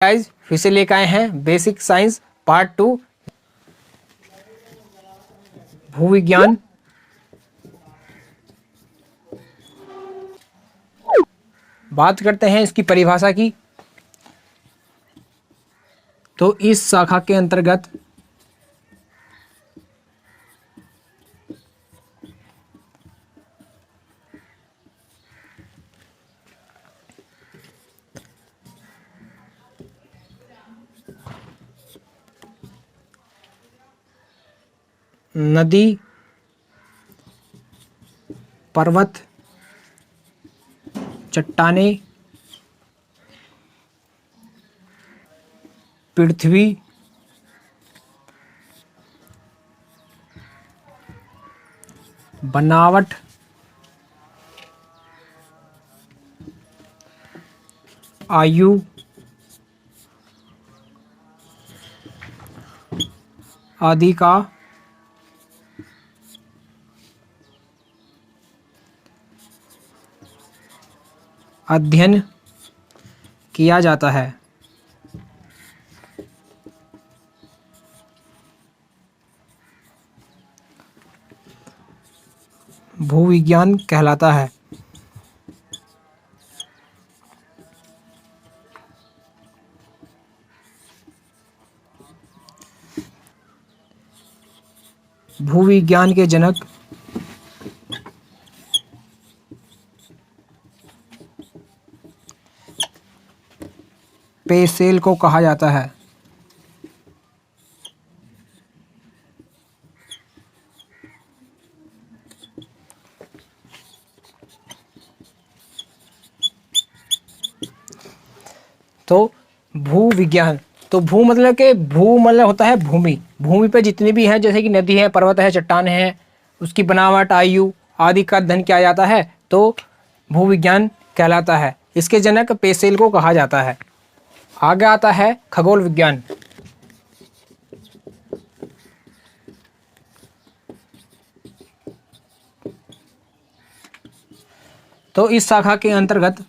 Guys फिर से लेकर आए हैं बेसिक साइंस पार्ट 2 भूविज्ञान। बात करते हैं इसकी परिभाषा की। तो इस शाखा के अंतर्गत नदी, पर्वत, चट्टानें, पृथ्वी, बनावट, आयु, आदि का अध्ययन किया जाता है। भूविज्ञान कहलाता है। भूविज्ञान के जनक पेसेल को कहा जाता है। तो भूविज्ञान, तो भू मतलब कि भू मतलब होता है भूमि। भूमि पे जितनी भी हैं जैसे कि नदी है, पर्वत है, चट्टान है, उसकी बनावट, आयु आदि का अध्ययन किया जाता है तो भूविज्ञान कहलाता है। इसके जनक पेसेल को कहा जाता है। आगे आता है खगोल विज्ञान। तो इस शाखा के अंतर्गत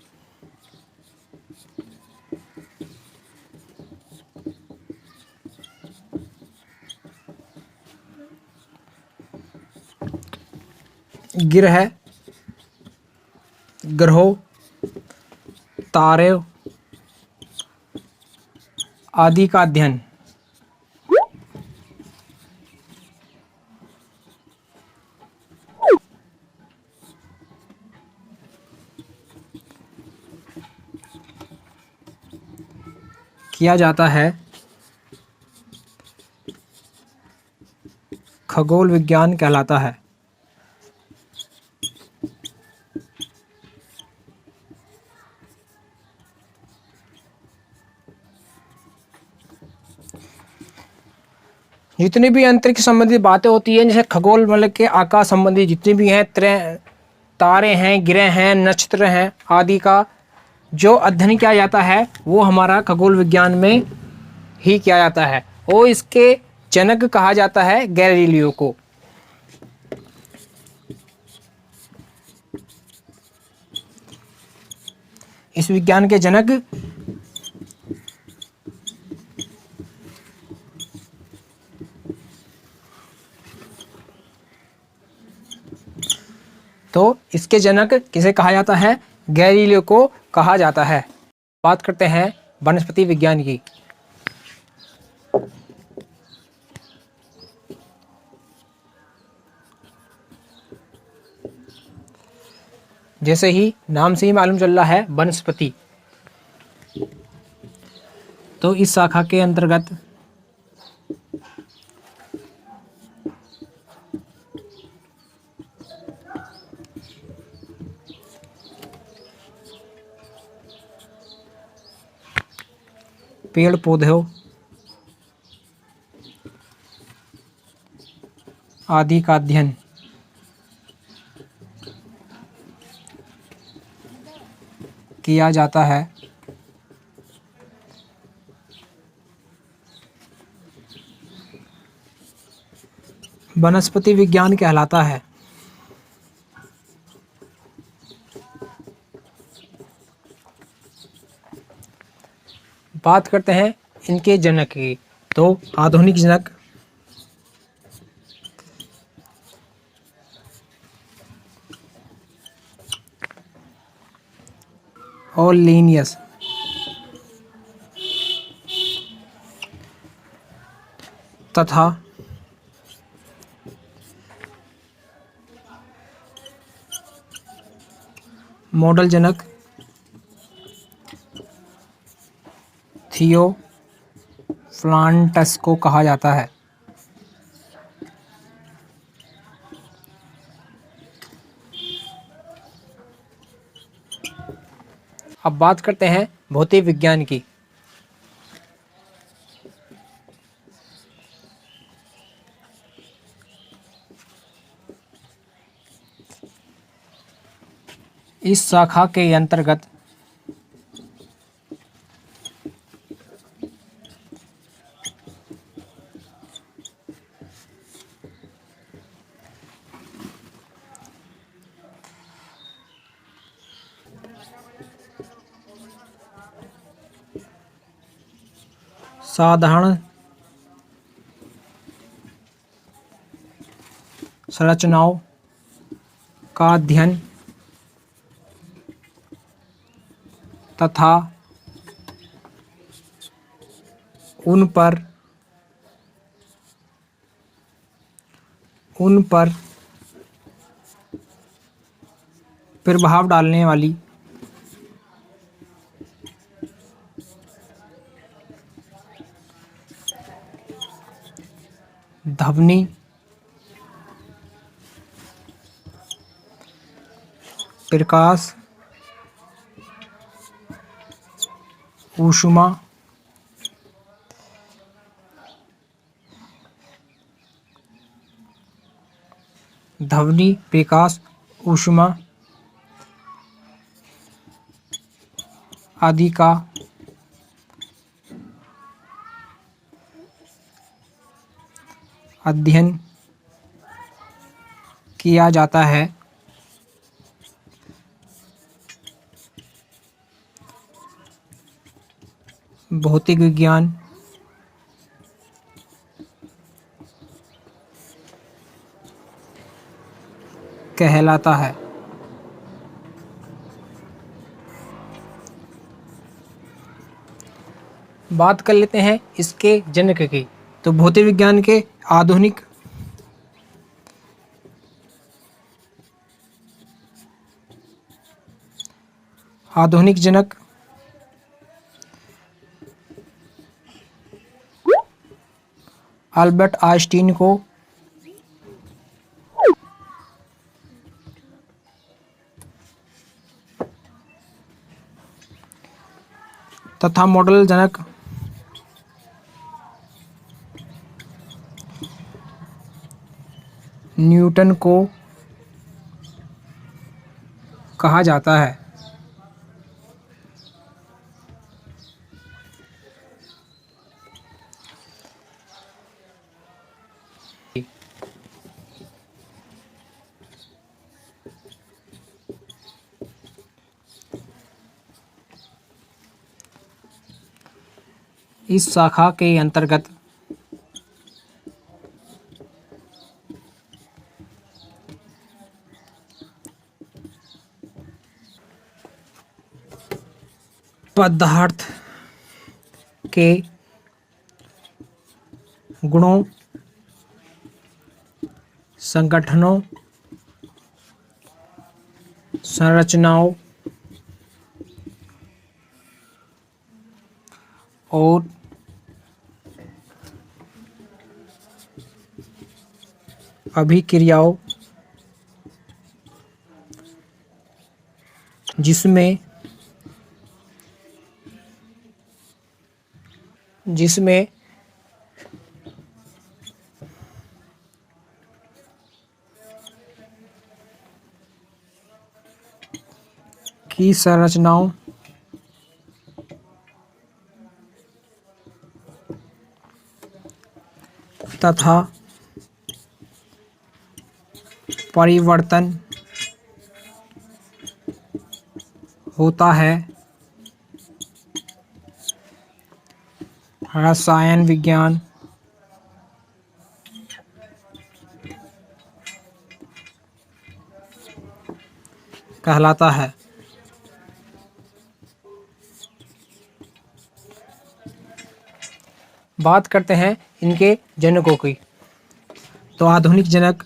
ग्रह, ग्रहों, तारे आदि का अध्ययन किया जाता है। खगोल विज्ञान कहलाता है। जितनी भी अंतरिक्ष संबंधी बातें होती हैं, जैसे खगोल मतलब के आकाश संबंधी जितनी भी हैं, तारे हैं, ग्रह हैं, नक्षत्र हैं आदि का जो अध्ययन किया जाता है वो हमारा खगोल विज्ञान में ही किया जाता है। और इसके जनक कहा जाता है गैलीलियो को। इस विज्ञान के जनक तो इसके जनक किसे कहा जाता है? गैलीलियो को कहा जाता है। बात करते हैं वनस्पति विज्ञान की। जैसे ही नाम से ही मालूम चल रहा है वनस्पति, तो इस शाखा के अंतर्गत पेड़ पौधों आदि का अध्ययन किया जाता है। वनस्पति विज्ञान कहलाता है। बात करते हैं इनके जनक की। तो आधुनिक जनक और लीनियस तथा मॉडल जनक थियोफ्रांटस को कहा जाता है। अब बात करते हैं भौतिक विज्ञान की। इस शाखा के अंतर्गत साधारण संरचनाओं का अध्ययन तथा उन पर प्रभाव डालने वाली ध्वनि, प्रकाश, ऊष्मा, ध्वनि, प्रकाश, ऊष्मा आदि का अध्ययन किया जाता है। भौतिक विज्ञान कहलाता है। बात कर लेते हैं इसके जनक की। तो भौतिक विज्ञान के आधुनिक जनक अल्बर्ट आइंस्टीन को तथा मॉडल जनक न्यूटन को कहा जाता है। इस शाखा के अंतर्गत पदार्थ के गुणों, संगठनों, संरचनाओं और अभिक्रियाओं जिसमें की संरचनाओं तथा परिवर्तन होता है, रसायन विज्ञान। कहलाता है। बात करते हैं इनके जनकों की, तो आधुनिक जनक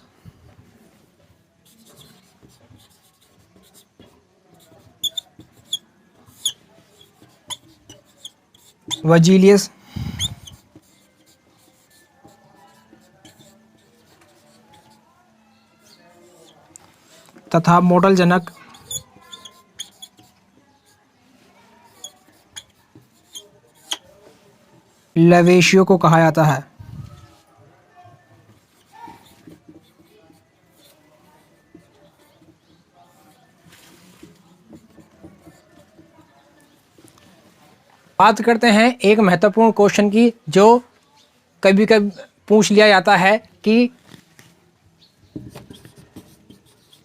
वर्जिलियस, तथा मॉडल जनक लवेशियो को कहा जाता है। बात करते हैं एक महत्वपूर्ण क्वेश्चन की, जो कभी कभी पूछ लिया जाता है कि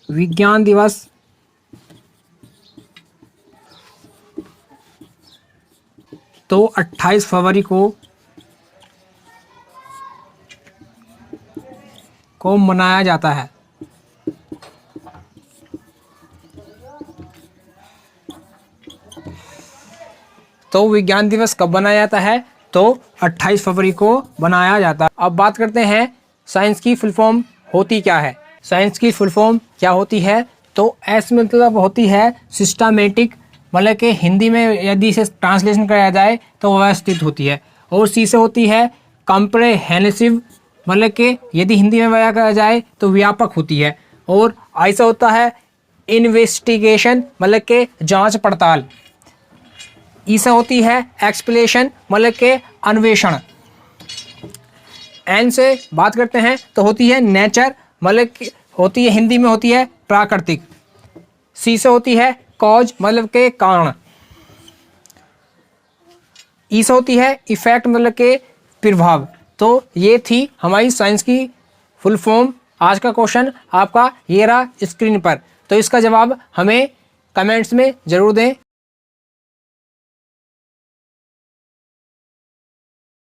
विज्ञान दिवस तो 28 फरवरी को मनाया जाता है। तो विज्ञान दिवस कब बनाया जाता है? तो 28 फरवरी को बनाया जाता है। अब बात करते हैं साइंस की फुल फॉर्म होती क्या है। साइंस की फुल फॉर्म क्या होती है? तो एस मतलब होती है सिस्टमेटिक, मतलब कि हिंदी में यदि इसे ट्रांसलेशन कराया जाए तो व्यवस्थित होती है। और सी से होती है कॉम्प्रहेंसिव, मतलब कि यदि हिंदी में बयां करा जाए तो व्यापक होती है। और आई से होता है इन्वेस्टिगेशन, मतलब कि जांच पड़ताल। ई से होती है एक्सप्लेनेशन, मतलब के अन्वेषण। एन से बात करते हैं तो होती है नेचर, मतलब होती है हिंदी में होती है प्राकृतिक। सी से होती है कॉज, मतलब के कारण। ई से होती है इफेक्ट, मतलब के प्रभाव। तो ये थी हमारी साइंस की फुल फॉर्म। आज का क्वेश्चन आपका ये रहा स्क्रीन पर, तो इसका जवाब हमें कमेंट्स में ज़रूर दें।